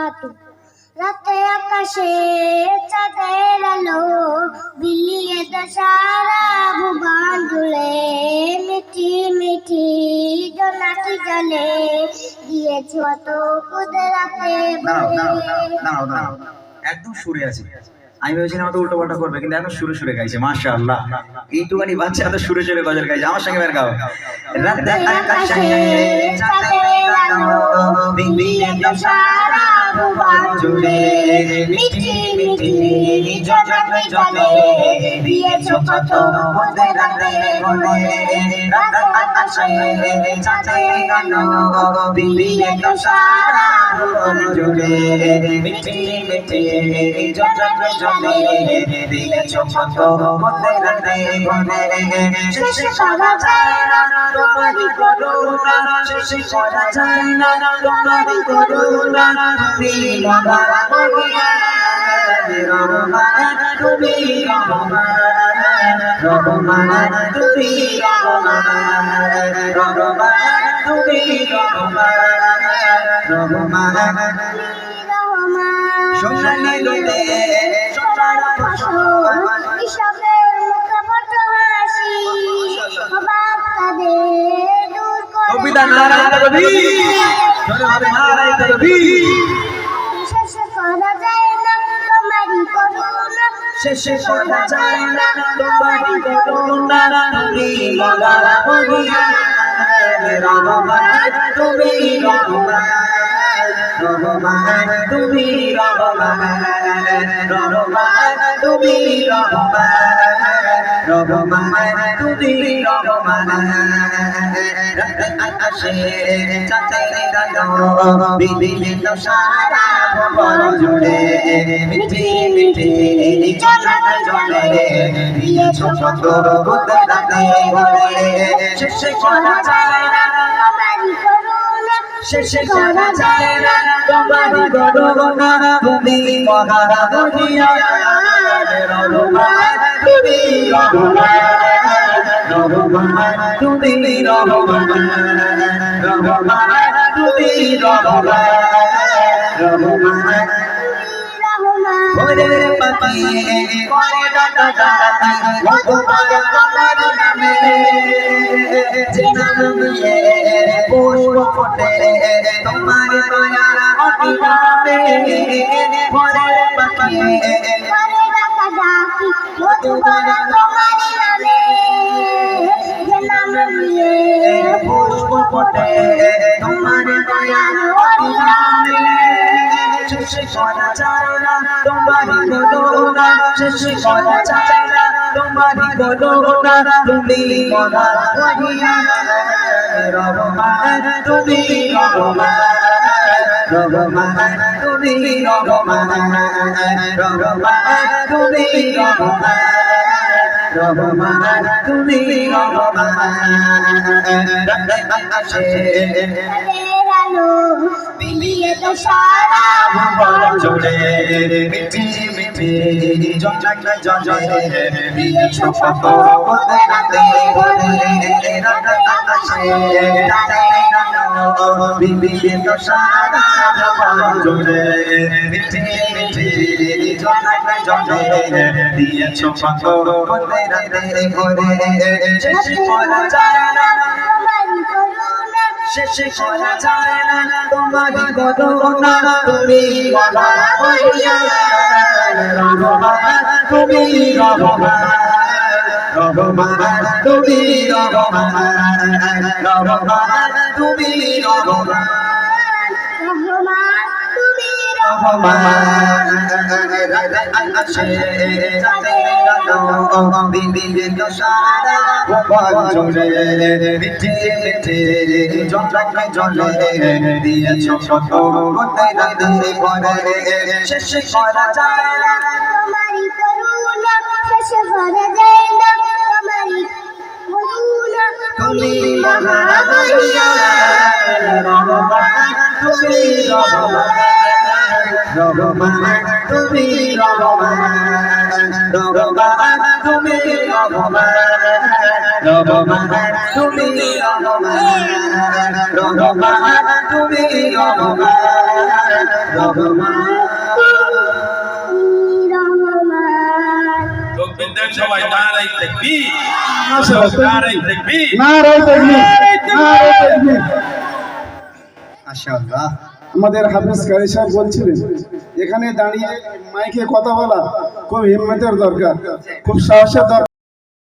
রাতে আকাশে চাঁদের আলো বিলিয়ে দে সারা ভুবন জুড়ে, মিঠি মিঠি জোনাকি জলে দিয়েছো তো কুদরতে ভরে। একদম সুরে আছে। আমি ভেবেছিলাম তো উল্টো পাল্টা করবে, কিন্তু এখন সুরে সুরে গাইছে। মাশাআল্লাহ, এইটুখানি বাচ্চা এত সুরে সুরে গজল গাইছে। আমার সঙ্গে বের গাও। রাতে আকাশে চাঁদের আলো বিলিয়ে দে সারা ভুবন জুড়ে, মিঠি মিঠি জোনাকি জলে দিয়েছো কত কুদরতে ভরে। রাতে আকাশে চাঁদের আলো বিলিয়ে দে সারা ভুবন জুড়ে, মিঠি মিঠি জোনাকি জলে দিয়েছো কত কুদরতে ভরে। শেষ করা যায় না তোমারই করুণা, শেষ করা যায় না তোমারই করুণা, তুমি মহান রহমান, তুমি রহমান, রহমান তুমি রহমান, রহমান তুমি রহমান, রহমান সোনালি রোদে সোনার ফসল কৃষকের মুখে বড় হাসি, অভাব তাদের দূর করে কবিতা নারায়ণ কবি জোরে হবে নারায়ণ কবি। শেষ করা যায় না তোমারই করুণা, শেষ করা যায় না তোমারই করুণা, তুমি মহান রহমান, তুমি রহমান, রহমান তুমি রহমান, রহমান তুমি রহমান, রহমান তুমি রহমান। আকাশে চাঁদের আলো বিলিয়ে দে সারা ভুবন জুড়ে, মিঠি মিঠি জোনাকি জলে দিয়েছো কত কুদরতে ভরে। শেষ করা যায় না তোমারই করুণা, শেষ করা যায় না তোমারই করুণা, তুমি মহান রহমান, তুমি রহমান, রহমান তুমি রহমান, রহমান তুমি রহমান, রহমান ভোরের পাখি করে ডাকা ডাকা মধুর তোমার নামে, যে নাম নিয়ে পুষ্প ফোটে তোমার দয়ার অবিরামে। ভোরের পাখি করে ডাকা ডাকি মধুবন তোমারই নামে, যে নাম নিয়ে পুষ্প ফোটে তোমার দয়ার অবিরামে। শেষ করা যায় না তোমারই করুণা, শেষ করা যায় না তোমারই করুণা, তুমি মহান রহমান, তুমি রহমান, রহমান তুমি রহমান, রহমান তুমি রহমান, রহমান তুমি রহমান। আকাশে চাঁদের আলো বিলিয়ে দে সারা ভুবন জুড়ে, মিঠি মিঠি জোনাকি জলে দিয়েছো কত কুদরতে ভরে। আকাশে চাঁদের আলো বিলিয়ে দে সারা ভুবন জুড়ে, মিঠি মিঠি জোনাকি জলে দিয়েছো কত কুদরতে ভরে। শেষ করা যায় না তোমারই করুণা, শেষ করা যায় না তোমারই করুণা, তুমি মহান রহমান, তুমি রহমান, রহমান তুমি রহমান, রহমান তুমি রহমান, রহমান তুমি রহমান। আকাশে চাঁদের আলো বিলিয়ে দে সারা ভুবন জুড়ে, মিঠি মিঠি জোনাকি জলে দিয়েছো কত কুদরতে ভরে। শেষ করা যায় না তোমারই করুণা, শেষ করা যায় না তোমারই করুণা, তুমি মহান রহমান, তুমি রহমান, রহমান তুমি রহমান, রহমান তুমি রহমান, রহমান তুমি রহমান, রহমান তুমি রহমান, রহমান তকবীর দেন সবাই, নারায়ে তাকবীর, মাশাআল্লাহ। নারায়ে তাকবীর। নারায়ে তাকবীর, নারায়ে তাকবীর। মাশাআল্লাহ। আমাদের হাফেজ কারি সাহেব বলছিলেন এখানে দাঁড়িয়ে মাইকে কথা বলা খুব হিম্মতের দরকার, খুব সাহসের দরকার।